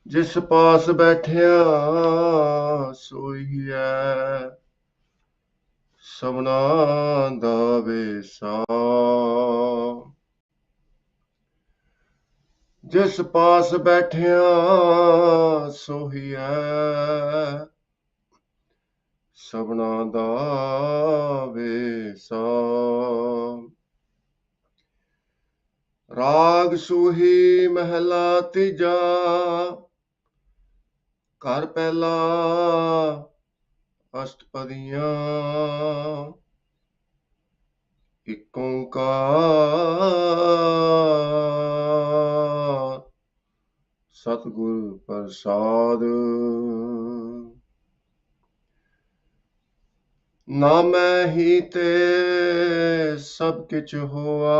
जिस पास बैठिया सोई है सबना दा वेसा। जिस पास बैठिया सोई है सबना दा वेसा। राग सूही महला तीजा घर पहला अष्टपदियां एक ओंकार सतगुर प्रसाद। नामै ही ते सब किछ होआ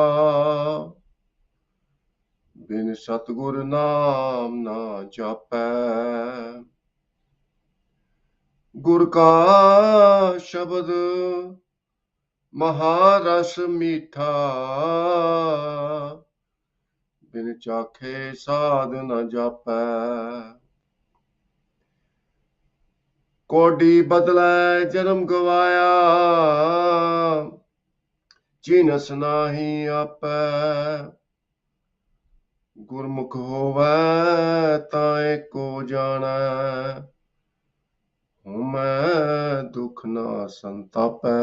बिन सतगुर नाम ना जापै। गुर का शब्द महारस मीठा बिन चाखे साध न जापै। कोडी बदलै जन्म गवाया जिनस नाही आपै। गुरमुख होवै तां एको जानै मैं दुख ना संतापै।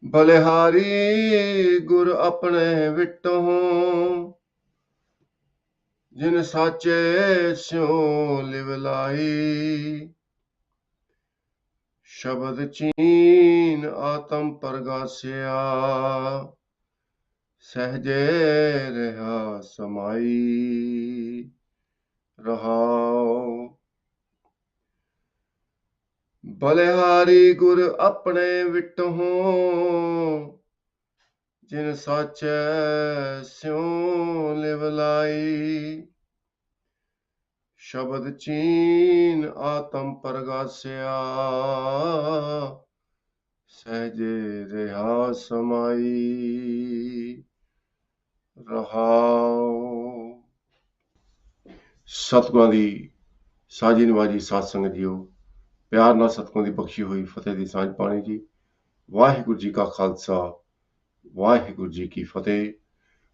बलिहारी गुर अपने विटों जिन साचे स्यों लिवलाई। शब्द चीन आत्म प्रगासिया सहजे रहा समाई। रहाओ बलिहारी गुर अपने विटों जिन साचे स्यों लिवलाई। शब्द चीन आत्म प्रगासिया सहजे रहा समाई। रहाओ सतगुਰਾਂ ਦੀ ਸਾਜੀ ਨਿਵਾਜੀ ਸਾਧ ਸੰਗਤ ਜੀਓ, ਪਿਆਰ ਨਾਲ ਸਤਿਗੁਰਾਂ ਦੀ ਬਖਸ਼ੀ ਹੋਈ ਫਤਿਹ ਦੀ ਸਾਂਝ ਪਾਣੀ ਜੀ। ਵਾਹਿਗੁਰੂ ਜੀ ਕਾ ਖਾਲਸਾ, ਵਾਹਿਗੁਰੂ ਜੀ ਕੀ ਫਤਿਹ।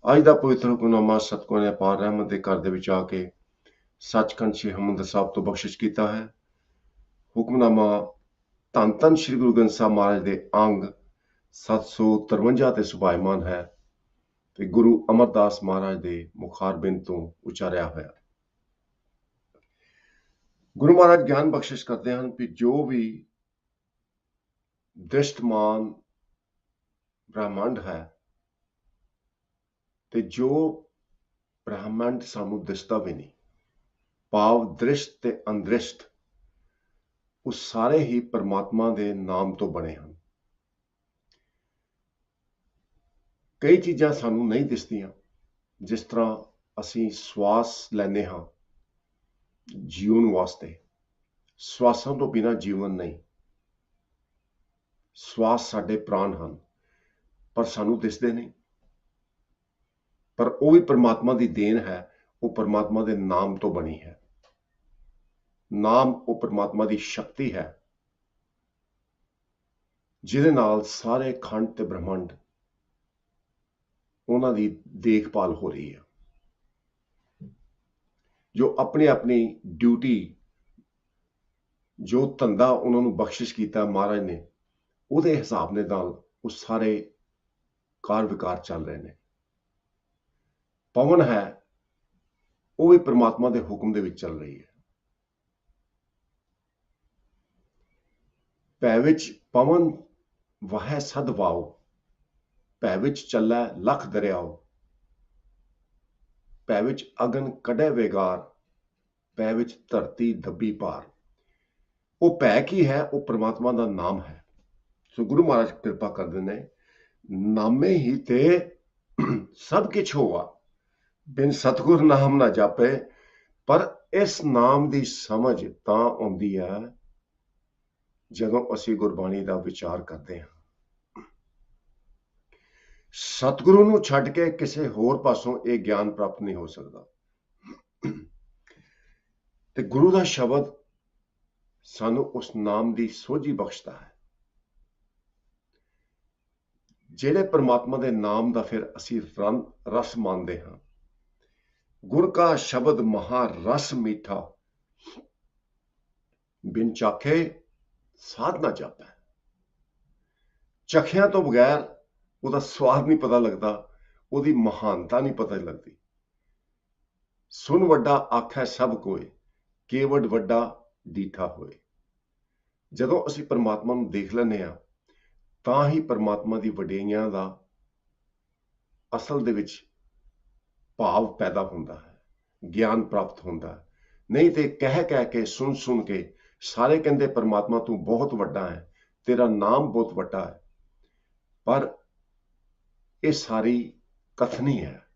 ਅੱਜ ਦਾ ਪਵਿੱਤਰ ਹੁਕਮਨਾਮਾ ਸਤਿਗੁਰਾਂ ਨੇ ਅਪਾਰ ਰਹਿਮਤ ਦੇ ਘਰ ਦੇ ਵਿੱਚ ਆ ਕੇ ਸੱਚਖੰਡ ਸ੍ਰੀ ਹਰਿਮੰਦਰ ਸਾਹਿਬ ਤੋਂ ਬਖਸ਼ਿਸ਼ ਕੀਤਾ ਹੈ। ਹੁਕਮਨਾਮਾ ਧੰਨ ਧੰਨ ਸ੍ਰੀ ਗੁਰੂ ਗ੍ਰੰਥ ਸਾਹਿਬ ਮਹਾਰਾਜ ਦੇ ਅੰਗ 753 ਤੇ ਸੁਭਾਇਮਾਨ ਹੈ ਤੇ ਗੁਰੂ ਅਮਰਦਾਸ ਮਹਾਰਾਜ ਦੇ ਮੁਖਾਰਬਿੰਦ ਤੋਂ ਉਚਾਰਿਆ ਹੋਇਆ। ਗੁਰੂ ਮਹਾਰਾਜ ਗਿਆਨ ਬਖਸ਼ਿਸ਼ ਕਰਦੇ ਹਨ ਕਿ ਜੋ ਵੀ ਦ੍ਰਿਸ਼ਟਮਾਨ ਬ੍ਰਹਮੰਡ ਹੈ ਤੇ ਜੋ ਬ੍ਰਹਮੰਡ ਸਾਨੂੰ ਦਿਸਦਾ ਵੀ ਨਹੀਂ, ਭਾਵ ਦ੍ਰਿਸ਼ਟ ਤੇ ਅੰਦ੍ਰਿਸ਼ਟ, ਉਹ ਸਾਰੇ ਹੀ ਪਰਮਾਤਮਾ ਦੇ ਨਾਮ ਤੋਂ ਬਣੇ ਹਨ। ਕਈ ਚੀਜ਼ਾਂ ਸਾਨੂੰ ਨਹੀਂ ਦਿਸਦੀਆਂ, ਜਿਸ ਤਰ੍ਹਾਂ ਅਸੀਂ ਸਵਾਸ ਲੈਂਦੇ ਹਾਂ ਜੀਵਨ ਵਾਸਤੇ। ਸਵਾਸਾਂ ਤੋਂ ਬਿਨਾਂ ਜੀਵਨ ਨਹੀਂ। ਸਵਾਸ ਸਾਡੇ ਪ੍ਰਾਣ ਹਨ, ਪਰ ਸਾਨੂੰ ਦਿਸਦੇ ਨਹੀਂ। ਪਰ ਉਹ ਵੀ ਪਰਮਾਤਮਾ ਦੀ ਦੇਣ ਹੈ, ਉਹ ਪਰਮਾਤਮਾ ਦੇ ਨਾਮ ਤੋਂ ਬਣੀ ਹੈ। ਨਾਮ ਉਹ ਪਰਮਾਤਮਾ ਦੀ ਸ਼ਕਤੀ ਹੈ, ਜਿਹਦੇ ਨਾਲ ਸਾਰੇ ਖੰਡ ਤੇ ਬ੍ਰਹਮੰਡ ਉਹਨਾਂ ਦੀ ਦੇਖਭਾਲ ਹੋ ਰਹੀ ਹੈ। ਜੋ ਆਪਣੀ ਆਪਣੀ ਡਿਊਟੀ, ਜੋ ਧੰਦਾ ਉਹਨਾਂ ਨੂੰ ਬਖਸ਼ਿਸ਼ ਕੀਤਾ ਮਹਾਰਾਜ ਨੇ, ਉਹਦੇ ਹਿਸਾਬ ਦੇ ਨਾਲ ਉਹ ਸਾਰੇ ਕਾਰ ਵਿਕਾਰ ਚੱਲ ਰਹੇ ਨੇ। ਪਵਨ ਹੈ, ਉਹ ਵੀ ਪਰਮਾਤਮਾ ਦੇ ਹੁਕਮ ਦੇ ਵਿੱਚ ਚੱਲ ਰਹੀ ਹੈ। ਭੈ ਵਿੱਚ ਪਵਨ ਵਹੈ ਸਦ ਵਾਓ, ਭੈ ਵਿੱਚ ਚੱਲੈ ਲੱਖ ਦਰਿਆਓ। ਭੈ ਵਿੱਚ ਅਗਨ ਕੱਢੈ ਵੇਗਾਰ, ਭੈ ਵਿੱਚ ਧਰਤੀ ਦੱਬੀ ਪਾਰ। ਉਹ ਭੈ ਕੀ ਹੈ? ਉਹ ਪਰਮਾਤਮਾ ਦਾ ਨਾਮ ਹੈ। ਸੋ ਗੁਰੂ ਮਹਾਰਾਜ ਕਿਰਪਾ ਕਰਦੇ ਨੇ, ਨਾਮੇ ਹੀ ਤੇ ਸਭ ਕੁਛ ਹੋਆ ਬਿਨ ਸਤਿਗੁਰ ਨਾਮ ਨਾ ਜਾਪੇ। ਪਰ ਇਸ ਨਾਮ ਦੀ ਸਮਝ ਤਾਂ ਆਉਂਦੀ ਹੈ ਜਦੋਂ ਅਸੀਂ ਗੁਰਬਾਣੀ ਦਾ ਵਿਚਾਰ ਕਰਦੇ ਹਾਂ। ਸਤਿਗੁਰੂ ਨੂੰ ਛੱਡ ਕੇ ਕਿਸੇ ਹੋਰ ਪਾਸੋਂ ਇਹ ਗਿਆਨ ਪ੍ਰਾਪਤ ਨਹੀਂ ਹੋ ਸਕਦਾ। ਤੇ ਗੁਰੂ ਦਾ ਸ਼ਬਦ ਸਾਨੂੰ ਉਸ ਨਾਮ ਦੀ ਸੋਝੀ ਬਖਸ਼ਦਾ ਹੈ, ਜਿਹੜੇ ਪਰਮਾਤਮਾ ਦੇ ਨਾਮ ਦਾ ਫਿਰ ਅਸੀਂ ਰਸ ਮੰਨਦੇ ਹਾਂ। ਗੁਰ ਕਾ ਸ਼ਬਦ ਮਹਾ ਰਸ ਮੀਠਾ, ਬਿਨ ਚਾਖੇ ਸਾਧ ਨਾ ਜਾਪੈ। ਚਖਿਆਂ ਤੋਂ ਬਗੈਰ ਉਹਦਾ ਸਵਾਦ ਨਹੀਂ ਪਤਾ ਲੱਗਦਾ, ਉਹਦੀ ਮਹਾਨਤਾ ਨਹੀਂ ਪਤਾ ਲੱਗਦੀ। ਸੁਨ ਵੱਡਾ ਆਖੈ ਸਭ ਕੋਏ, ਕੇਵਡ ਵੱਡਾ ਡੀਠਾ ਹੋਏ। ਜਦੋਂ ਅਸੀਂ ਪਰਮਾਤਮਾ ਨੂੰ ਦੇਖ ਲੈਂਦੇ ਹਾਂ ਤਾਂ ਹੀ ਪਰਮਾਤਮਾ ਦੀ ਵਡਿਆਈਆਂ ਦਾ ਅਸਲ ਦੇ ਵਿੱਚ ਭਾਵ ਪੈਦਾ ਹੁੰਦਾ ਹੈ, ਗਿਆਨ ਪ੍ਰਾਪਤ ਹੁੰਦਾ ਹੈ। ਨਹੀਂ ਤੇ ਕਹਿ ਕੇ ਸੁਣ ਕੇ ਸਾਰੇ ਕਹਿੰਦੇ ਪਰਮਾਤਮਾ ਤੂੰ ਬਹੁਤ ਵੱਡਾ ਹੈ, ਤੇਰਾ ਨਾਮ ਬਹੁਤ ਵੱਡਾ ਹੈ, ਪਰ ਇਹ ਸਾਰੀ ਕਥਨੀ ਹੈ।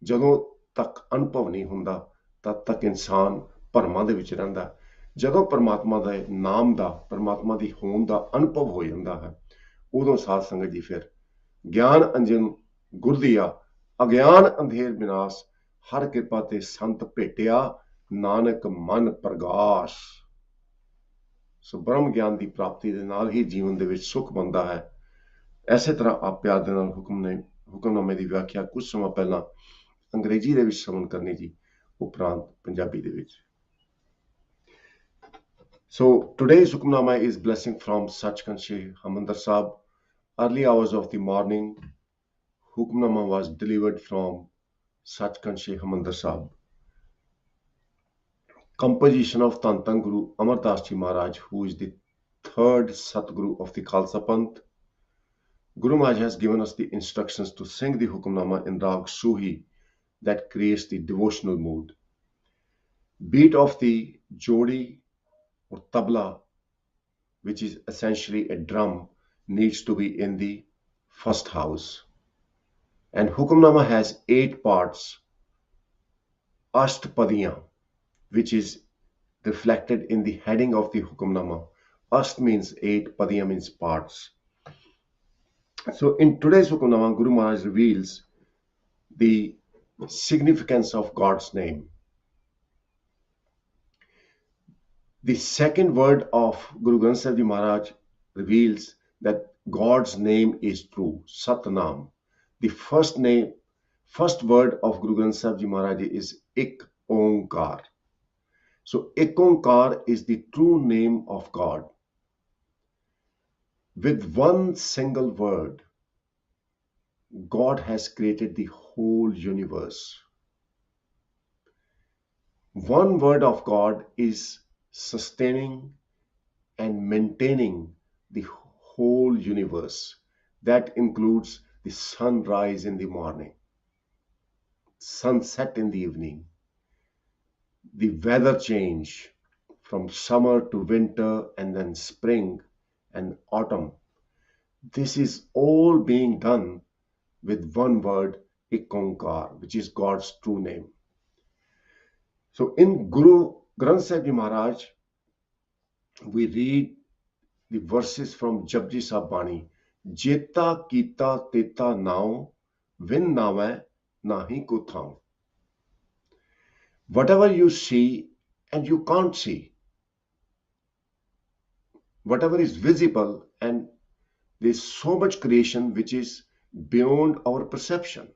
ਜਦੋਂ ਤੱਕ ਅਨੁਭਵ ਨਹੀਂ ਹੁੰਦਾ ਤਦ ਤੱਕ ਇਨਸਾਨ ਭਰਮਾਂ ਦੇ ਵਿੱਚ ਰਹਿੰਦਾ। ਜਦੋਂ ਪਰਮਾਤਮਾ ਦੇ ਨਾਮ ਦਾ, ਪਰਮਾਤਮਾ ਦੀ ਹੋਂਦ ਦਾ ਅਨੁਭਵ ਹੋ ਜਾਂਦਾ ਹੈ, ਉਦੋਂ ਸਾਧ ਸੰਗਤ ਜੀ ਫਿਰ ਗਿਆਨ ਅੰਜਨ ਗੁਰ ਦੀਆ, ਅਗਿਆਨ ਅੰਧੇਰ ਵਿਨਾਸ਼, ਹਰ ਕਿਰਪਾ ਤੇ ਸੰਤ ਭੇਟਿਆ, ਨਾਨਕ ਮਨ ਪ੍ਰਗਾਸ਼। ਸੋ ਬ੍ਰਹਮ ਗਿਆਨ ਦੀ ਪ੍ਰਾਪਤੀ ਦੇ ਨਾਲ ਹੀ ਜੀਵਨ ਦੇ ਵਿੱਚ ਸੁੱਖ ਬਣਦਾ ਹੈ। ਐਸੇ ਤਰ੍ਹਾਂ ਆਪ ਪਿਆਰ ਦੇ ਨਾਲ ਹੁਕਮਨਾਮੇ ਦੀ ਵਿਆਖਿਆ ਕੁਝ ਸਮਾਂ ਪਹਿਲਾਂ ਅੰਗਰੇਜ਼ੀ ਦੇ ਵਿੱਚ ਸ਼ਰਵਣ ਕਰਨੀ ਜੀ, ਉਪਰੰਤ ਪੰਜਾਬੀ ਦੇ ਵਿੱਚ। So today's Hukamnama is blessing from Sachkhand Sri Harmandir Sahib. Early hours of the morning, Hukamnama was delivered from Sachkhand Sri Harmandir Sahib. Composition of Dhan Dhan Guru Amar Das Ji Maharaj, who is the third Satguru of the Khalsa Panth. Guru Maharaj has given us the instructions to sing the Hukamnama in Rag Suhi, that creates the devotional mood. Beat of the jodi or tabla, which is essentially a drum, needs to be in the first house. And Hukamnama has 8 parts. Ashtapadiyan, which is reflected in the heading of the Hukamnama. Ast means 8, Padiya means parts. So in today's Hukamnama, Guru Maharaj reveals the significance of God's name. The second word of Guru Granth Sahib Ji Maharaj reveals that God's name is true, Satnam. The first word of Guru Granth Sahib Ji Maharaj is Ik Onkar. So Ik Onkar is the true name of God. With one single word, God has created the whole universe. One word of God is sustaining and maintaining the whole universe. That includes the sunrise in the morning, sunset in the evening, the weather change from summer to winter and then spring and autumn. This is all being done with one word, Ik Onkar, which is God's true name. So in Guru Granth Sahib Ji Maharaj, we read the verses from Japji Sahib Bani. Jeta kita teta nao, vin navai nahi ko thao. Whatever you see and you can't see, whatever is visible, and there's so much creation which is beyond our perception,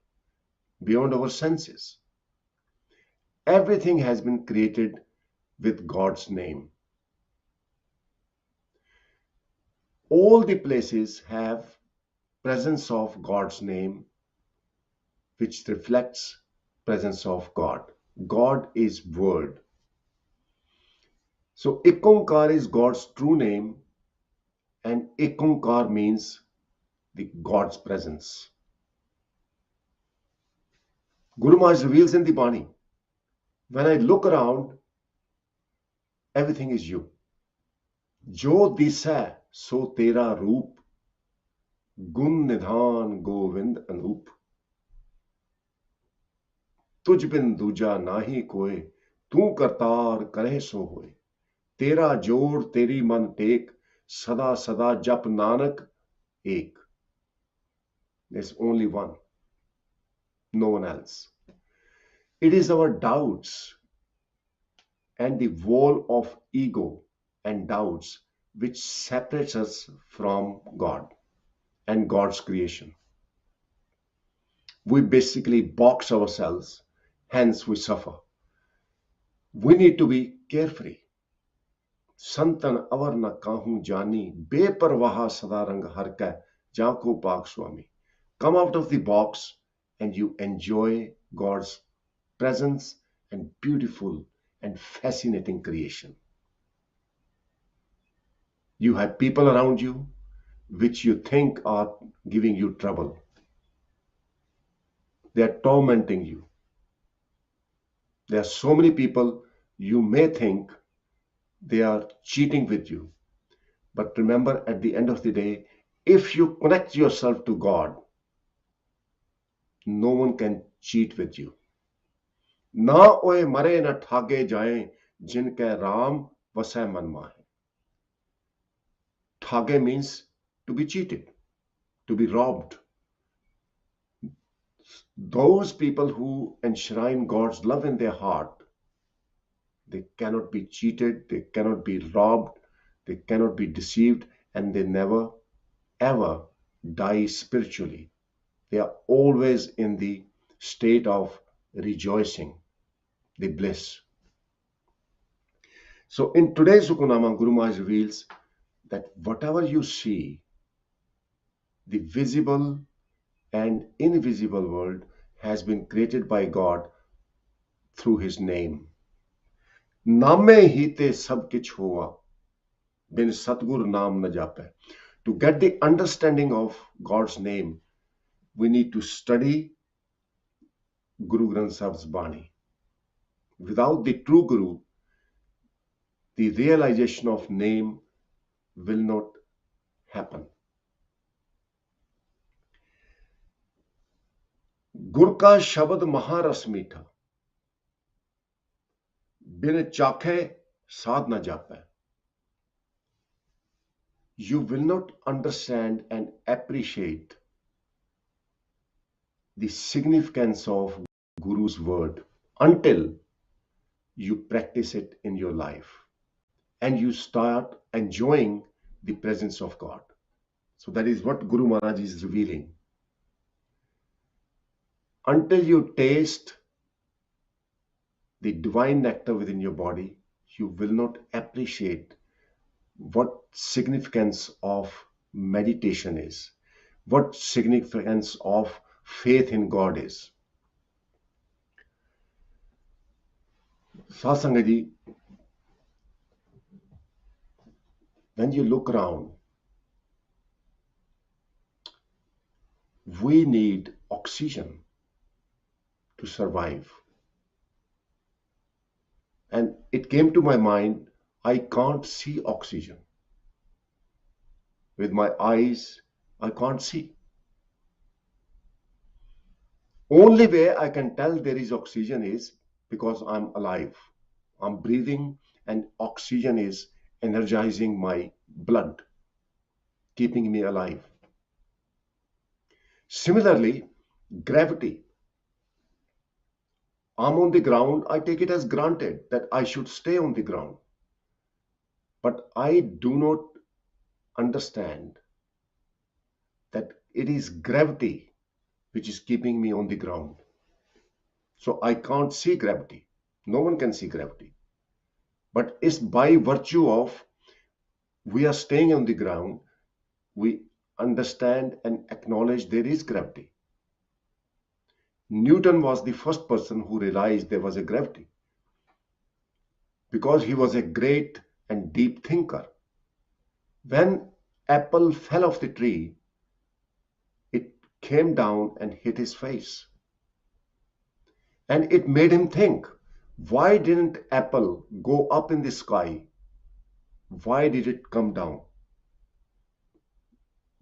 beyond our senses. Everything has been created with God's name. All the places have presence of God's name, which reflects presence of God. God is word. So Ik Onkar is God's true name, and Ik Onkar means the God's presence. Guru Maharaj reveals in the Bani, when I look around, everything is you. Jo disai so tera roop, gun nidhan govind anup. तुझ बिन दूजा नाही कोय, तू करतार करे सो होय. तेरा जोड़ तेरी मन टेक, सदा सदा जप नानक एक. There's only one, no one else. It is our doubts and the wall of ego and doubts which separates us from God and God's creation. We basically box ourselves, hence we suffer. We need to be carefree. संतन अवर न काहू जानी बेपरवाह सदा रंग हर कै जाको पाक स्वामी. Come out of the box and you enjoy God's presence and beautiful and fascinating creation. You have people around you which you think are giving you trouble. They are tormenting you. There are so many people you may think they are cheating with you. But remember, at the end of the day, if you connect yourself to God, no one can cheat with you. ना ओए मरे न ठागे जाएं जिनके राम वसै मन माहे. Thage means to be cheated, to be robbed. Those people who enshrine God's love in their heart, they cannot be cheated, they cannot be robbed, they cannot be deceived, and they never ever die spiritually. They are always in the state of rejoicing, the bliss. So in today's Hukunama, Guru Maharaj reveals that whatever you see, the visible and invisible world has been created by God through his name. Name hi te sab kich hua, bin Satgur naam na jape. To get the understanding of God's name, we need to study Guru Granth Sahib's Bani. Without the true Guru, the realization of name will not happen. गुर का शब्द महारस मीठा, बिन चाखे साध न जापै. You will not understand and appreciate the significance of Guru's word until you practice it in your life and you start enjoying the presence of God. So that is what Guru Maharaj is revealing. Until you taste the divine nectar within your body, you will not appreciate what significance of meditation is, what significance of faith in God is. Satsangaji, when you look around, we need oxygen to survive. And it came to my mind, I can't see oxygen. With my eyes, I can't see. Only way I can tell there is oxygen is because I'm alive. I'm breathing and oxygen is energizing my blood, keeping me alive. Similarly, gravity. I'm on the ground, I take it as granted that I should stay on the ground. But I do not understand that it is gravity which is keeping me on the ground. So I can't see gravity. No one can see gravity. But it's by virtue of we are staying on the ground, we understand and acknowledge there is gravity. Newton was the first person who realized there was a gravity because he was a great and deep thinker. When apple fell off the tree, it came down and hit his face. And it made him think, why didn't apple go up in the sky? Why did it come down?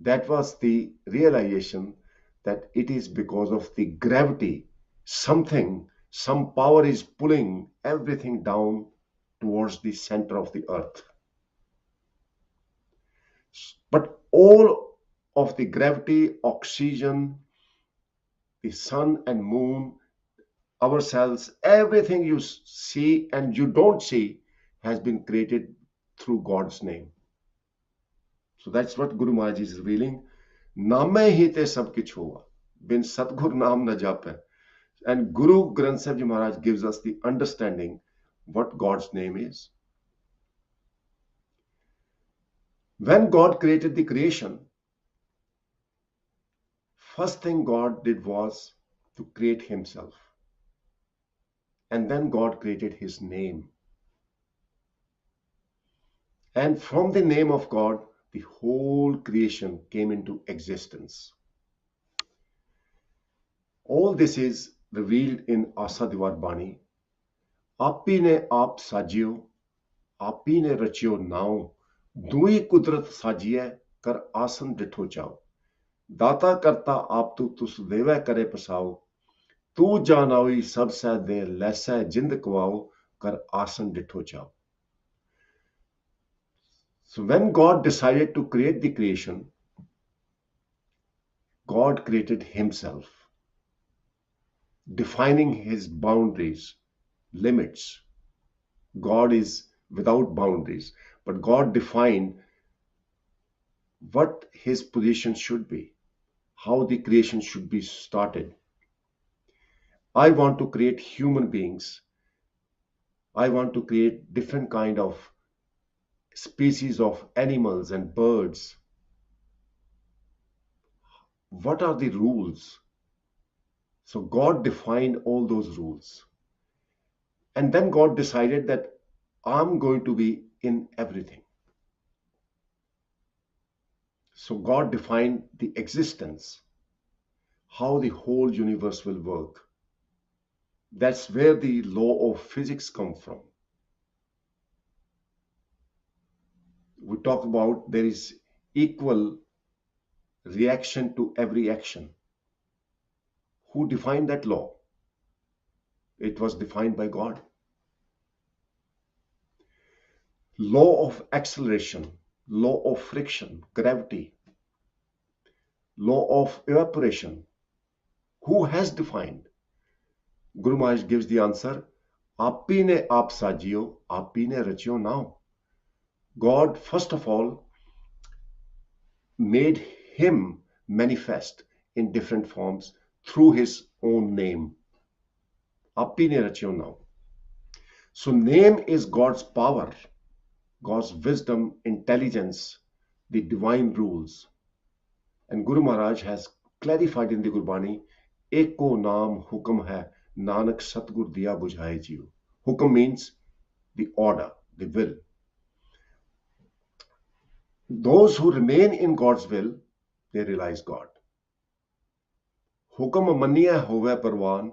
That was the realization that it is because of the gravity. Some power is pulling everything down towards the center of the earth. But all of the gravity, oxygen, the sun and moon, ourselves, everything you see and you don't see has been created through God's name. So that's what Guru Maharaj is revealing. Name hi te sab kich hua. Bin Satgur naam na jape. And Guru Granth Sahib Ji Maharaj gives us the understanding what God's name is. When God created the creation, first thing God did was to create himself. And then God created his name. And from the name of God, the whole creation came into existence. All this is revealed in Asa Diwar Bani. आपी ने आप साजियो, आपी ने रचियो नाव, दुई कुदरत साजिए कर आसन डिठो चाओ, दाता करता आप तुस देवै करे पसाओ, तू जानावी सब सै दे लैसै जिंद कवाओ कर आसन डिठो चाओ. So when God decided to create the creation, God created himself, defining his boundaries, limits. God is without boundaries, but God defined what his position should be, how the creation should be started. I want to create human beings. I want to create different kind of species of animals and birds. What are the rules? So God defined all those rules. And then God decided that I'm going to be in everything. So God defined the existence, how the whole universe will work. That's where the law of physics come from. We talk about there is equal reaction to every action. Who defined that law? It was defined by God. Law of acceleration, law of friction, gravity, law of evaporation. Who has defined? Guru Maharaj gives the answer, Api ne aap sajiyo, api ne rachiyo now. God, first of all, made him manifest in different forms through his own name. Api ne rachiyo now. So name is God's power, God's wisdom, intelligence, the divine rules. And Guru Maharaj has clarified in the Gurbani, Eko naam hukam hai, Nanak Satgur diya bujhaye jiyo. Hukam means the order, the will. Those who remain in God's will, they realize God. Hukam maniya hove parwan,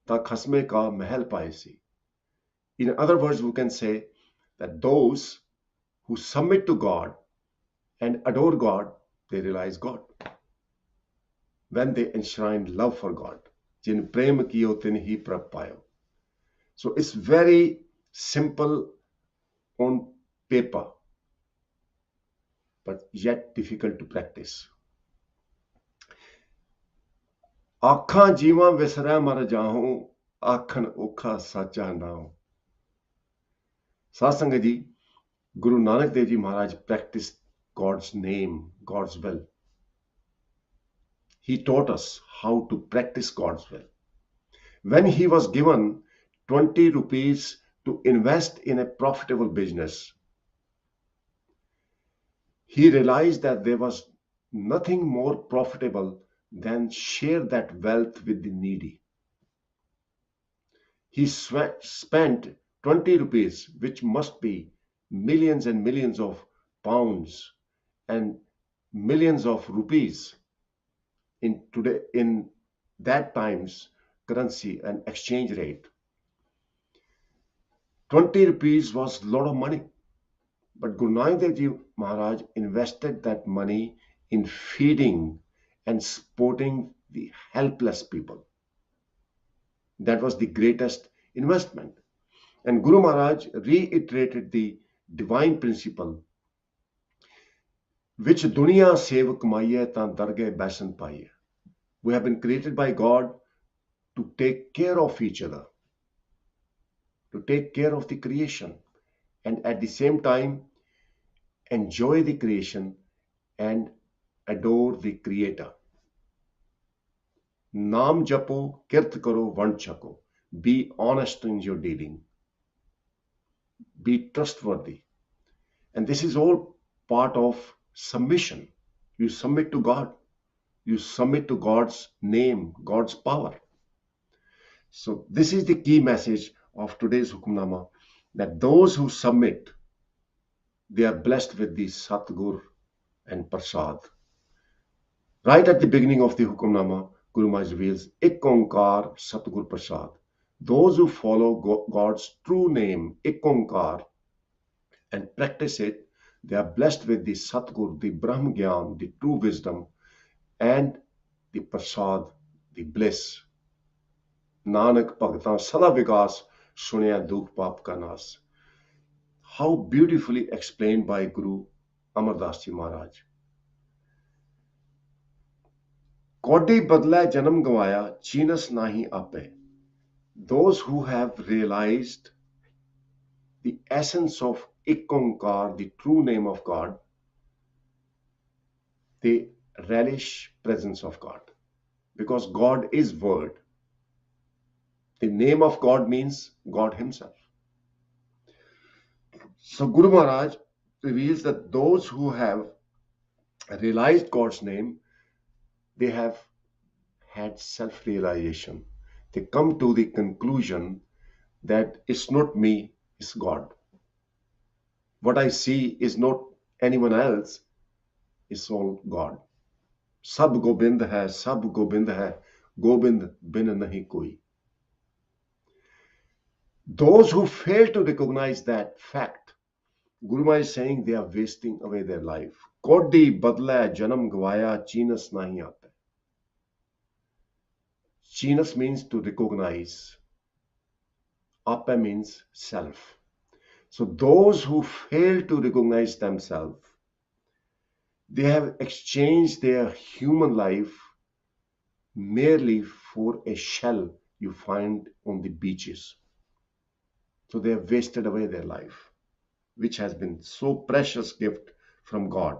ta khasme ka mahal paisi. In other words, we can say that those who submit to God and adore God, they realize God. When they enshrine love for God, jin prem kiyo tin hi prab payo. So it's very simple on paper, but yet difficult to practice. आखां जीवां विसरै मर जाहूं, आखन ओखा साचा नाऊं. Satsanga ji, Guru Nanak Dev Ji Maharaj practiced God's name, God's will. He taught us how to practice God's will. When he was given 20 rupees to invest in a profitable business, he realized that there was nothing more profitable than share that wealth with the needy. He spent 20 rupees, which must be millions and millions of pounds and millions of rupees in that time's currency and exchange rate. 20 rupees was a lot of money. But Guru Nanak Dev Ji Maharaj invested that money in feeding and supporting the helpless people. That was the greatest investment. And Guru Maharaj reiterated the divine principle. विच दुनिया save कमाइए तां दरगे बैसन पाइए. We have been created by God to take care of each other, to take care of the creation, and at the same time enjoy the creation and adore the creator. Naam japo, kirt karo, vand chako. Be honest in your dealing. Be trustworthy. And this is all part of submission. You submit to God. You submit to God's name, God's power. So this is the key message of today's Hukamnama, that those who submit, they are blessed with the Satgur and Prasad. Right at the beginning of the Hukamnama, Guru Maharaj reveals Ik Onkar Satgur Prasad. Those who follow God's true name, Ik Onkar, and practice it, they are blessed with the Satgur, the Brahm Gyan, the true wisdom, and the Prasad, the bliss. Nanak Bhagatan Sada Vikas Sunya Dukh Pap Ka Nas. How beautifully explained by Guru Amardas Ji Maharaj. Kodi badla janam gawaya, chinas nahi ape. Those who have realized the essence of Ik Onkar, the true name of God, they relish presence of God, because God is word. The name of God means God himself. So Guru Maharaj reveals that those who have realized God's name, they have had self-realization. They come to the conclusion that it's not me, it's God. What I see is not anyone else, it's all God. Sab Gobind hai, sab Gobind hai, Gobind bin nahi koi. Those who fail to recognize that fact, Guru Maharaj is saying they are wasting away their life. Kodi badla janam gvaya, chinas nahi aata. Chinas means to recognize. Apa means self. So those who fail to recognize themselves, they have exchanged their human life merely for a shell you find on the beaches. So they have wasted away their life, which has been so precious gift from God.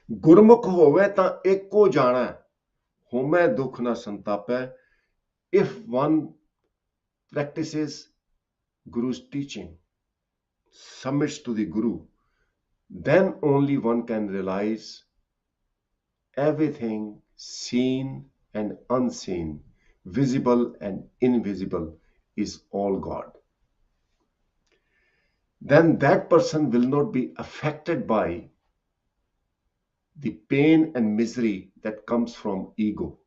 Gurmukh hove ta eko jana, home dukh na santape. If one practices Guru's teaching, submits to the Guru, then only one can realize everything seen and unseen, visible and invisible, is all God. Then that person will not be affected by the pain and misery that comes from ego.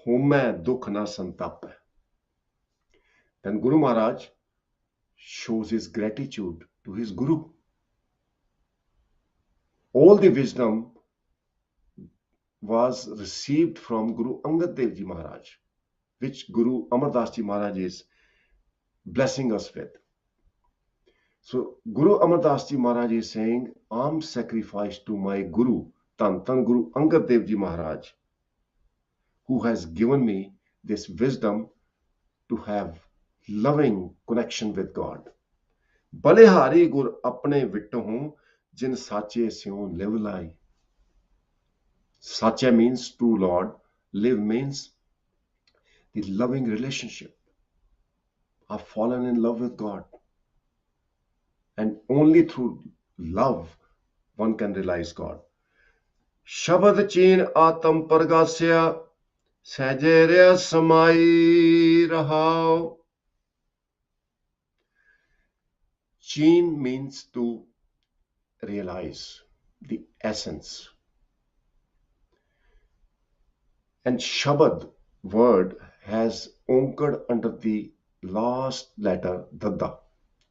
Home dukh na santape. Then Guru Maharaj shows his gratitude to his Guru. All the wisdom was received from Guru Angad Dev Ji Maharaj, which Guru Amardas Ji Maharaj is blessing us with. So Guru Amardas Ji Maharaj is saying, I'm sacrificed to my Guru, Tan Guru Angad Dev Ji Maharaj, who has given me this wisdom to have loving connection with God. Balihari gur apne vitto hum, jin sache syon live lai. Sacha means true Lord, live means the loving relationship. I've fallen in love with God. And only through love one can realize God. Shabad chin atam pargasya sajerya samai rahao. Chin means to realize the essence. And Shabad word has anchored under the last letter Dada,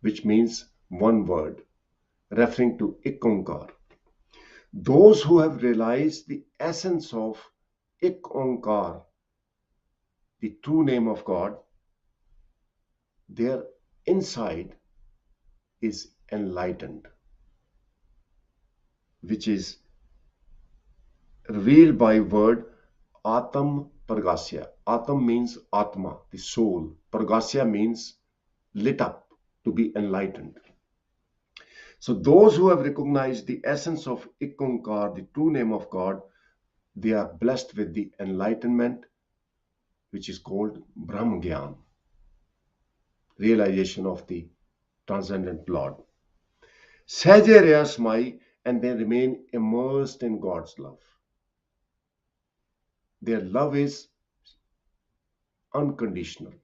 which means one word, referring to Ik Onkar. Those who have realized the essence of Ik Onkar, the true name of God, their inside is enlightened. which is revealed by word Atam Pragasya. Atam means Atma, the soul. Pragasya means lit up, to be enlightened. So those who have recognized the essence of Ikonkar, the true name of God, they are blessed with the enlightenment, which is called Brahm Gyan, realization of the transcendent Lord. Sahaja Raya Samai, and they remain immersed in God's love. Their love is unconditional,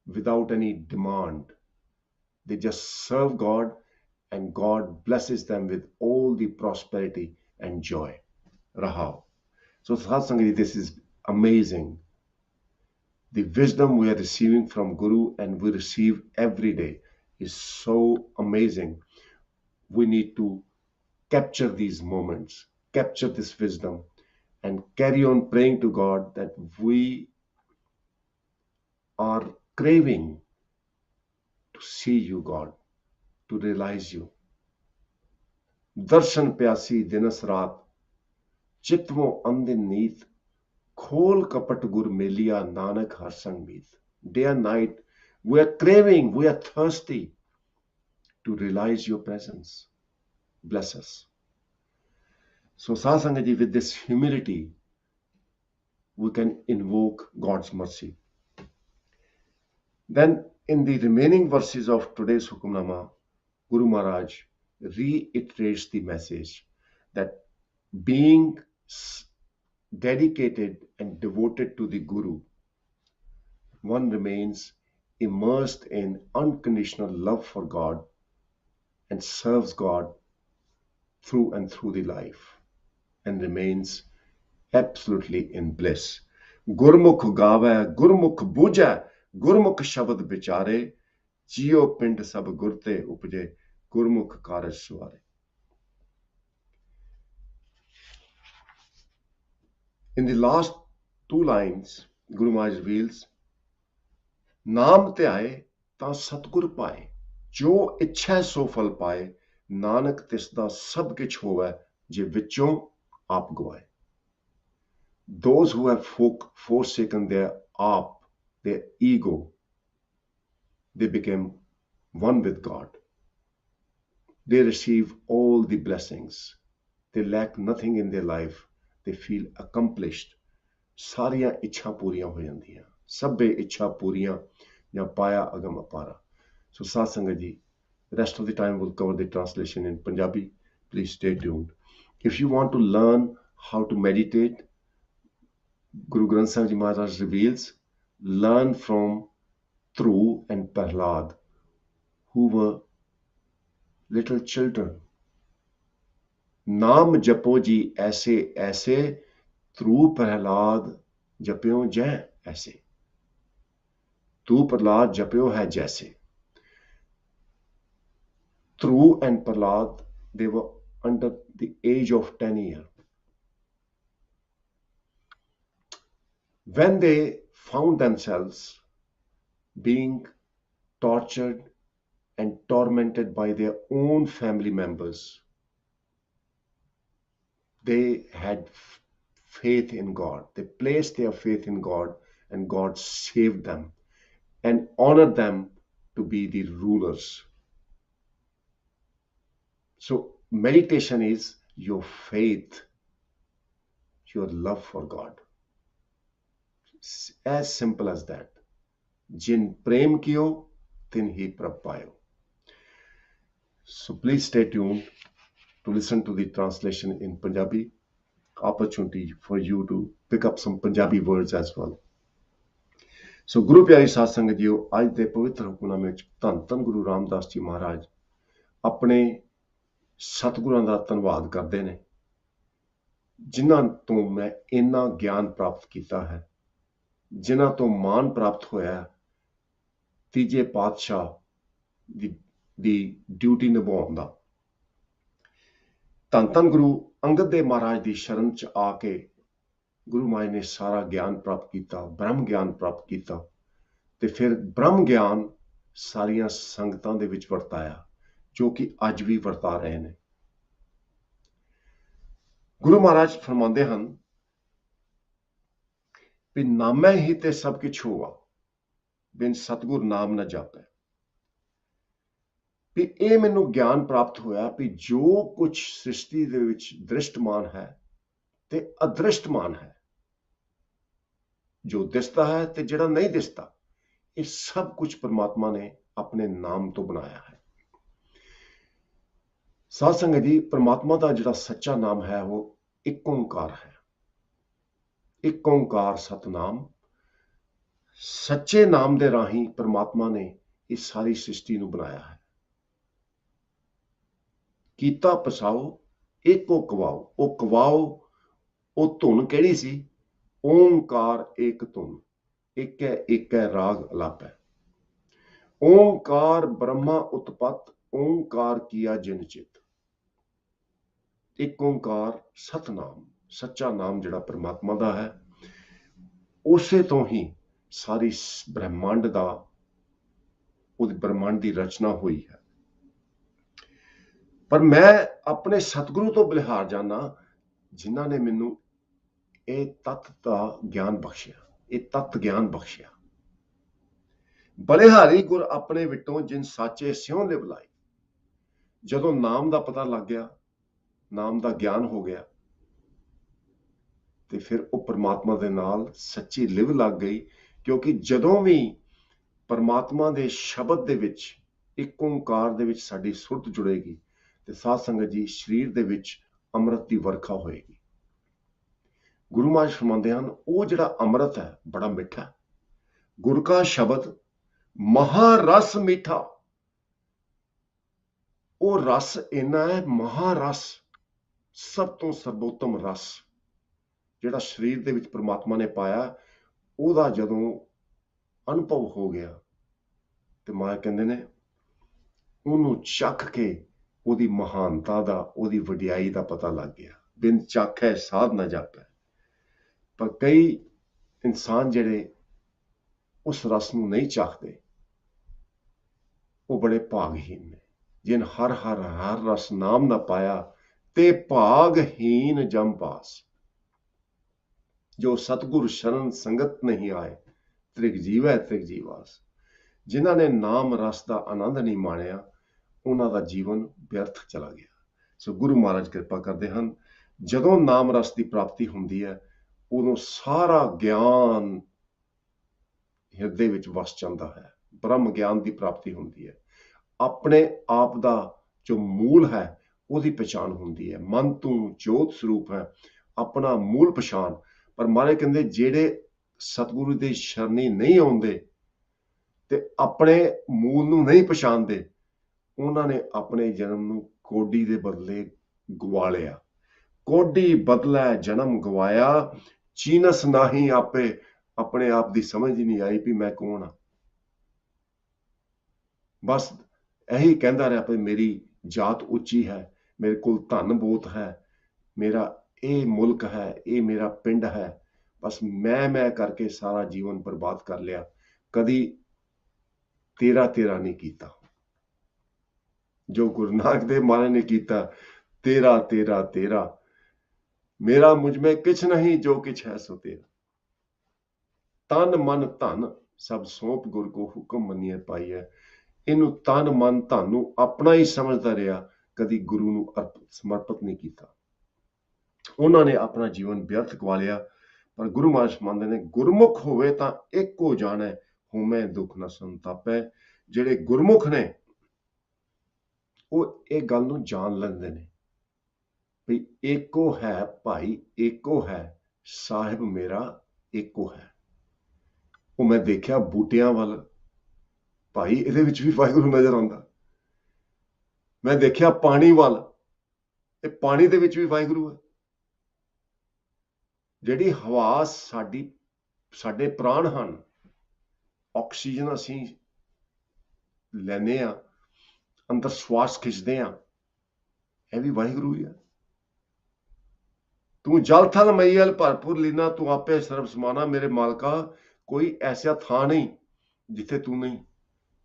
without any demand. They just serve God, and God blesses them with all the prosperity and joy. Rahav. So, Satsang, this is amazing. The wisdom we are receiving from Guru and we receive every day is so amazing. We need to capture these moments, capture this wisdom, and carry on praying to God that we are craving to see you, God, to realize you. Darshan pyasi dinas raat, chitmo andin neet, khol kapat gur meliya nanak harsang meet. Day and night, we are craving, we are thirsty to realize your presence. Bless us. So, Sasangaji, with this humility, we can invoke God's mercy. Then, in the remaining verses of today's Hukamnama, Guru Maharaj reiterates the message that being dedicated and devoted to the Guru, one remains immersed in unconditional love for God and serves God through and through the life and remains absolutely in bliss. Gurmukh gave, Gurmukh buja, Gurmukh shabad bichare, Jio pind sab gurte upje, Gurmukh karaj suare. In the last two lines, Guru Maharaj reveals, नाम ते आए तां सतगुर पाए, जो इच्छा सो फल पाए, नानक तिसदा सब किछ होवे, जे विचों आप गवाए. Those who have forsaken their aap, their ego, they became one with God. They receive all the blessings. They lack nothing in their life. They feel accomplished. ਸਾਰੀਆਂ ਇੱਛਾ ਪੂਰੀਆਂ ਹੋ ਜਾਂਦੀਆਂ, ਸਭੇ ਇੱਛਾ ਪੂਰੀਆਂ ਜਾਂ ਪਾਇਆ ਅਗਮ ਅਪਾਰਾ. So Sat Sangat ji, rest of the time we'll cover the translation in Punjabi. Please stay tuned. If you want to learn how to meditate, Guru Granth Sahib Ji Maharaj reveals, learn from Dhruv and Prahlad, who were little children. नाम जपो जी ऐसे ऐसे, Dhruv Prahlad जप्यो जै ऐसे. तू प्रहलाद जप्यो है जैसे. Dhruv and Prahlad, they were under the age of 10 years. When they found themselves being tortured and tormented by their own family members, they had faith in God. They placed their faith in God, and God saved them and honored them to be the rulers. So meditation is your faith, your love for God. It's as simple as that. Jin prem kiyo, tin hi prab payo. So please stay tuned to listen to the translation in Punjabi. Opportunity for you to pick up some Punjabi words as well. So Guru Pyari Sat Sangat Jiyo, ਅੱਜ ਦੇ ਪਵਿੱਤਰ ਹੁਕਮਨਾਮੇ ਵਿੱਚ ਧੰਨ ਧੰਨ ਗੁਰੂ ਰਾਮਦਾਸ ਜੀ ਮਹਾਰਾਜ ਆਪਣੇ ਸਤਿਗੁਰਾਂ ਦਾ ਧੰਨਵਾਦ ਕਰਦੇ ਨੇ, ਜਿਨ੍ਹਾਂ ਤੋਂ ਮੈਂ ਇੰਨਾ ਗਿਆਨ ਪ੍ਰਾਪਤ ਕੀਤਾ ਹੈ, ਜਿਨ੍ਹਾਂ ਤੋਂ ਮਾਨ ਪ੍ਰਾਪਤ ਹੋਇਆ ਤੀਜੇ ਪਾਤਸ਼ਾਹ ਦੀ ਡਿਊਟੀ ਨਿਭਾਉਣ ਦਾ. ਧੰਨ ਧੰਨ ਗੁਰੂ ਅੰਗਦ ਦੇਵ ਮਹਾਰਾਜ ਦੀ ਸ਼ਰਨ ਚ ਆ ਕੇ ਗੁਰੂ ਮਹਾਰਾਜ ਨੇ ਸਾਰਾ ਗਿਆਨ ਪ੍ਰਾਪਤ ਕੀਤਾ, ਬ੍ਰਹਮ ਗਿਆਨ ਪ੍ਰਾਪਤ ਕੀਤਾ, ਤੇ ਫਿਰ ਬ੍ਰਹਮ ਗਿਆਨ ਸਾਰੀਆਂ ਸੰਗਤਾਂ ਦੇ ਵਿੱਚ ਵਰਤਾਇਆ, ਜੋ ਕਿ ਅੱਜ ਵੀ ਵਰਤਾ ਰਹੇ ਨੇ. ਗੁਰੂ ਮਹਾਰਾਜ ਫਰਮਾਉਂਦੇ ਹਨ ਵੀ ਨਾਮੈ ਹੀ ਤੇ ਸਭ ਕਿਛ ਹੋਆ, ਬਿਨ ਸਤਿਗੁਰ ਨਾਮ ਨਾ ਜਾਪੈ। ਵੀ ਇਹ ਮੈਨੂੰ ਗਿਆਨ ਪ੍ਰਾਪਤ ਹੋਇਆ ਵੀ ਜੋ ਕੁਝ ਸ੍ਰਿਸ਼ਟੀ ਦੇ ਵਿੱਚ ਦ੍ਰਿਸ਼ਟਮਾਨ ਹੈ ਤੇ ਅਦ੍ਰਿਸ਼ਟਮਾਨ ਹੈ, ਜੋ ਦਿਸਦਾ ਹੈ ਤੇ ਜਿਹੜਾ ਨਹੀਂ ਦਿਸਦਾ, ਇਹ ਸਭ ਕੁਝ ਪਰਮਾਤਮਾ ਨੇ ਆਪਣੇ ਨਾਮ ਤੋਂ ਬਣਾਇਆ ਹੈ। ਸਾਧ ਸੰਗਤ ਜੀ, ਪਰਮਾਤਮਾ ਦਾ ਜਿਹੜਾ ਸੱਚਾ ਨਾਮ ਹੈ ਉਹ ਇੱਕ ਓਂਕਾਰ ਹੈ। ਇੱਕ ਓਂਕਾਰ ਸਤਨਾਮ। ਸੱਚੇ ਨਾਮ ਦੇ ਰਾਹੀਂ ਪਰਮਾਤਮਾ ਨੇ ਇਸ ਸਾਰੀ ਸ੍ਰਿਸ਼ਟੀ ਨੂੰ ਬਣਾਇਆ ਹੈ। ਕੀਤਾ ਪਸਾਓ ਏਕੋ ਕਵਾਓ। ਉਹ ਕਵਾਓ, ਉਹ ਧੁਨ ਕਿਹੜੀ ਸੀ? ਓਂਕਾਰ ਏਕ ਧੁਨ, ਏਕੈ ਰਾਗ ਅਲਾਪੈ। ਓਂਕਾਰ ਬ੍ਰਹਮਾ ਉਤਪਤ, ਓਂਕਾਰ ਕੀਆ ਜਿਨ ਚਿਤ। ਇੱਕ ਓਂਕਾਰ ਸਤਨਾਮ, ਸੱਚਾ ਨਾਮ ਜਿਹੜਾ ਪਰਮਾਤਮਾ ਦਾ ਹੈ, ਉਸੇ ਤੋਂ ਹੀ ਸਾਰੀ ਬ੍ਰਹਿਮੰਡ ਦਾ, ਉਹਦੀ ਬ੍ਰਹਿਮੰਡ ਦੀ ਰਚਨਾ ਹੋਈ ਹੈ। ਪਰ ਮੈਂ ਆਪਣੇ ਸਤਿਗੁਰੂ ਤੋਂ ਬਲਿਹਾਰ ਜਾਣਾ, ਜਿਨ੍ਹਾਂ ਨੇ ਮੈਨੂੰ ਇਹ ਤੱਤ ਦਾ ਗਿਆਨ ਬਖਸ਼ਿਆ, ਇਹ ਤੱਤ ਗਿਆਨ ਬਖਸ਼ਿਆ। ਬਲਿਹਾਰੀ ਗੁਰ ਆਪਣੇ ਵਿਟੋਂ ਜਿਨ ਸਾਚੇ ਸਿਉ ਲਿਵ ਲਾਈ। ਜਦੋਂ ਨਾਮ ਦਾ ਪਤਾ ਲੱਗ ਗਿਆ, ਨਾਮ ਦਾ ਗਿਆਨ ਹੋ ਗਿਆ, ਤੇ ਫਿਰ ਉਹ ਪਰਮਾਤਮਾ ਦੇ ਨਾਲ ਸੱਚੀ ਲਿਵ ਲੱਗ ਗਈ। ਕਿਉਂਕਿ ਜਦੋਂ ਵੀ ਪਰਮਾਤਮਾ ਦੇ ਸ਼ਬਦ ਦੇ ਵਿੱਚ, ਇੱਕ ਓਂਕਾਰ ਦੇ ਵਿੱਚ ਸਾਡੀ ਸੁਰਤ ਜੁੜੇਗੀ, ਤੇ ਸਾਧ ਸੰਗਤ ਜੀ, ਸਰੀਰ ਦੇ ਵਿੱਚ ਅੰਮ੍ਰਿਤ ਦੀ ਵਰਖਾ ਹੋਏਗੀ। ਗੁਰੂ ਮਹਾਰਾਜ ਫਰਮਾਉਂਦੇ ਹਨ, ਉਹ ਜਿਹੜਾ ਅੰਮ੍ਰਿਤ ਹੈ ਬੜਾ ਮਿੱਠਾ। ਗੁਰ ਕਾ ਸ਼ਬਦ ਮਹਾਰਸ ਮਿੱਠਾ। ਉਹ ਰਸ ਇੰਨਾ ਹੈ, ਮਹਾਰਸ, ਸਭ ਤੋਂ ਸਰਬੋਤਮ ਰਸ, ਜਿਹੜਾ ਸਰੀਰ ਦੇ ਵਿੱਚ ਪਰਮਾਤਮਾ ਨੇ ਪਾਇਆ, ਉਹਦਾ ਜਦੋਂ ਅਨੁਭਵ ਹੋ ਗਿਆ, ਤੇ ਮਾਂ ਕਹਿੰਦੇ ਨੇ ਉਹਨੂੰ ਚੱਖ ਕੇ ਉਹਦੀ ਮਹਾਨਤਾ ਦਾ, ਉਹਦੀ ਵਡਿਆਈ ਦਾ ਪਤਾ ਲੱਗ ਗਿਆ। ਬਿਨ ਚਾਖੈ ਸਾਧ ਨਾ ਜਾਪੈ। ਪਰ ਕਈ ਇਨਸਾਨ ਜਿਹੜੇ ਉਸ ਰਸ ਨੂੰ ਨਹੀਂ ਚਾਖਦੇ, ਉਹ ਬੜੇ ਭਾਗਹੀਨ ਨੇ। ਜਿਨ ਹਰ ਹਰ ਹਰ ਰਸ ਨਾਮ ਨਾ ਪਾਇਆ, ਤੇ ਭਾਗਹੀਨ ਜਮ ਪਾਸ। ਜੋ ਸਤਿਗੁਰ ਸ਼ਰਨ ਸੰਗਤ ਨਹੀਂ ਆਏ, ਤ੍ਰਿਗ ਜੀਵੈ ਤ੍ਰਿਗ ਜੀਵਾਸ। ਜਿਨ੍ਹਾਂ ਨੇ ਨਾਮ ਰਸ ਦਾ ਆਨੰਦ ਨਹੀਂ ਮਾਣਿਆ, ਉਹਨਾਂ ਦਾ ਜੀਵਨ ਵਿਅਰਥ ਚਲਾ ਗਿਆ। ਸੋ ਗੁਰੂ ਮਹਾਰਾਜ ਕਿਰਪਾ ਕਰਦੇ ਹਨ, ਜਦੋਂ ਨਾਮ ਰਸ ਦੀ ਪ੍ਰਾਪਤੀ ਹੁੰਦੀ ਹੈ, ਉਦੋਂ ਸਾਰਾ ਗਿਆਨ ਹਿਰਦੇ ਵਿੱਚ ਵਸ ਜਾਂਦਾ ਹੈ। ਬ੍ਰਹਮ ਗਿਆਨ ਦੀ ਪ੍ਰਾਪਤੀ ਹੁੰਦੀ ਹੈ। ਆਪਣੇ ਆਪ ਦਾ ਜੋ ਮੂਲ ਹੈ, ਉਹਦੀ ਪਛਾਣ ਹੁੰਦੀ ਹੈ। ਮਨ ਤੂੰ ਜੋਤ ਸਰੂਪ ਹੈ, ਆਪਣਾ ਮੂਲ ਪਛਾਣ। ਪਰ ਮਹਾਰਾਜ ਕਹਿੰਦੇ, ਜਿਹੜੇ ਸਤਿਗੁਰੂ ਦੀ ਸ਼ਰਣੀ ਨਹੀਂ ਆਉਂਦੇ ਤੇ ਆਪਣੇ ਮੂਲ ਨੂੰ ਨਹੀਂ ਪਛਾਣਦੇ, ਉਹਨਾਂ ਨੇ ਆਪਣੇ ਜਨਮ ਨੂੰ ਕੋਡੀ ਦੇ ਬਦਲੇ ਗਵਾ ਲਿਆ। ਕੋਡੀ ਬਦਲੇ ਜਨਮ ਗਵਾਇਆ, ਚੀਨਸ ਨਾਹੀਂ ਆਪੇ। ਆਪਣੇ ਆਪ ਦੀ ਸਮਝ ਹੀ ਨਹੀਂ ਆਈ ਵੀ ਮੈਂ ਕੌਣ ਹਾਂ। ਬਸ ਇਹੀ ਕਹਿੰਦਾ ਰਿਹਾ ਵੀ ਮੇਰੀ ਜਾਤ ਉੱਚੀ ਹੈ, ਮੇਰੇ ਕੋਲ ਧਨ ਬਹੁਤ ਹੈ, ਮੇਰਾ ਇਹ ਮੁਲਕ ਹੈ, ਇਹ ਮੇਰਾ ਪਿੰਡ ਹੈ। ਬਸ ਮੈਂ ਕਰਕੇ ਸਾਰਾ ਜੀਵਨ ਬਰਬਾਦ ਕਰ ਲਿਆ। ਕਦੀ ਤੇਰਾ ਨਹੀਂ ਕੀਤਾ। ਜੋ ਗੁਰੂ ਨਾਨਕ ਦੇਵ ਮਹਾਰਾਜ ਨੇ ਕੀਤਾ, ਤੇਰਾ ਮੇਰਾ ਮੁਝ में किछ नहीं, जो किछ है सो तेरा। ਤਨ ਮਨ ਧਨ ਸਭ ਸੌਂਪ ਗੁਰ ਕੋ ਹੁਕਮ ਮੰਨੀਏ ਪਾਈਐ। ਇਹਨੂੰ ਤਨ ਮਨ ਧਨ ਨੂੰ ਆਪਣਾ ਹੀ ਸਮਝਦਾ ਰਿਹਾ, ਕਦੀ ਗੁਰੂ ਨੂੰ ਸਮਰਪਿਤ ਨਹੀਂ ਕੀਤਾ। ਉਹਨਾਂ ਨੇ ਆਪਣਾ ਜੀਵਨ ਵਿਅਰਥ ਗਵਾ ਲਿਆ। ਪਰ ਗੁਰੂ ਮਹਾਰਾਜ ਮੰਨਦੇ ਨੇ, ਗੁਰਮੁਖ ਹੋਵੇ ਤਾਂ ਇੱਕੋ ਜਾਣੈ, ਹੋਮੈ ਦੁੱਖ ਨਾ ਸੰਤਾਪੈ। ਜਿਹੜੇ ਗੁਰਮੁਖ ਨੇ, ਉਹ ਇਹ ਗੱਲ ਨੂੰ ਜਾਣ ਲੈਂਦੇ ਨੇ ਵੀ ਏਕੋ ਹੈ ਭਾਈ, ਏਕੋ ਹੈ ਸਾਹਿਬ ਮੇਰਾ, ਏਕੋ ਹੈ। ਉਹ ਮੈਂ ਦੇਖਿਆ ਬੂਟਿਆਂ ਵੱਲ, ਭਾਈ ਇਹਦੇ ਵਿੱਚ ਵੀ ਵਾਹਿਗੁਰੂ ਨਜ਼ਰ ਆਉਂਦਾ। ਮੈਂ ਦੇਖਿਆ ਪਾਣੀ ਵੱਲ, ਇਹ ਪਾਣੀ ਦੇ ਵਿੱਚ ਵੀ ਵਾਹਿਗੁਰੂ ਹੈ। ਜਿਹੜੀ ਹਵਾ ਸਾਡੇ ਪ੍ਰਾਣ ਹਨ, ਆਕਸੀਜਨ ਅਸੀਂ ਲੈਂਦੇ ਹਾਂ, ਅੰਦਰ ਸਵਾਸ ਖਿੱਚਦੇ ਹਾਂ, ਇਹ ਵੀ ਵਾਹਿਗੁਰੂ ਹੀ ਹੈ। ਤੂੰ ਜਲ ਥਲ ਮਈਲ ਭਰਪੂਰ ਲੀਨਾ, ਤੂੰ ਆਪੇ ਸਰਬ ਸਮਾਨਾ। ਮੇਰੇ ਮਾਲਕਾ, ਕੋਈ ਐਸਾ ਥਾਂ ਨਹੀਂ ਜਿੱਥੇ ਤੂੰ ਨਹੀਂ,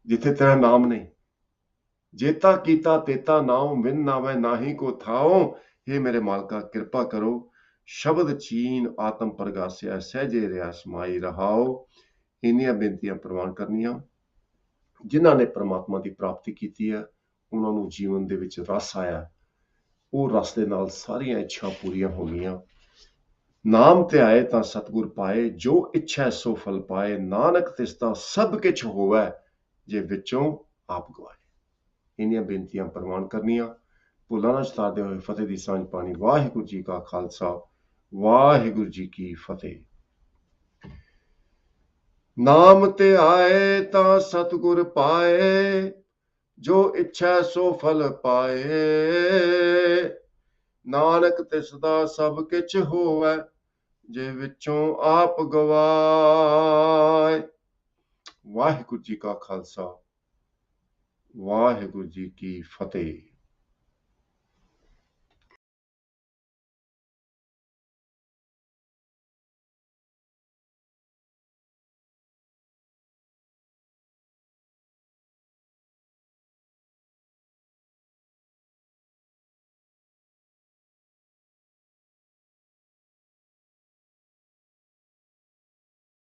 ਜਿੱਥੇ ਤੇਰਾ ਨਾਮ ਨਹੀਂ। ਜੇਤਾ ਕੀਤਾ ਤੇਤਾ ਨਾਉ, ਮਿਨ ਨਾਵੈ ਨਾਹੀ ਕੋ ਥਾਉ। हे मेरे मालका किरपा करो, शब्द चीन आत्म प्रगासिया सहजे रिया समाई रहाओ। इन्नियां बेनतियां प्रवान करनियां। जिन्हां ने परमात्मा की प्राप्ति की है, उन्होंने जीवन दे विच रस आया, वो रस दे नाल सारियां इच्छां पूरियां हो गईयां। नाम ते आए तां सतगुर पाए, जो इच्छा सो फल पाए, नानक तिसदा सब किछ होवै, जे विचों आप गवाए। इन्नियां बेनतियां प्रवान करनियां। भुलां ना छतारदे होए फतेह दी सांझ पानी। वाहिगुरू जी का खालसा, वाहिगुरू जी की फतेह। नाम ते आए तां सतगुर पाए, जो इच्छा सो फल पाए, नानक तिसदा सब किछ होवै, जे विचों आप गवाए। वाहिगुरू जी का खालसा, वाहिगुरू जी की फतेह।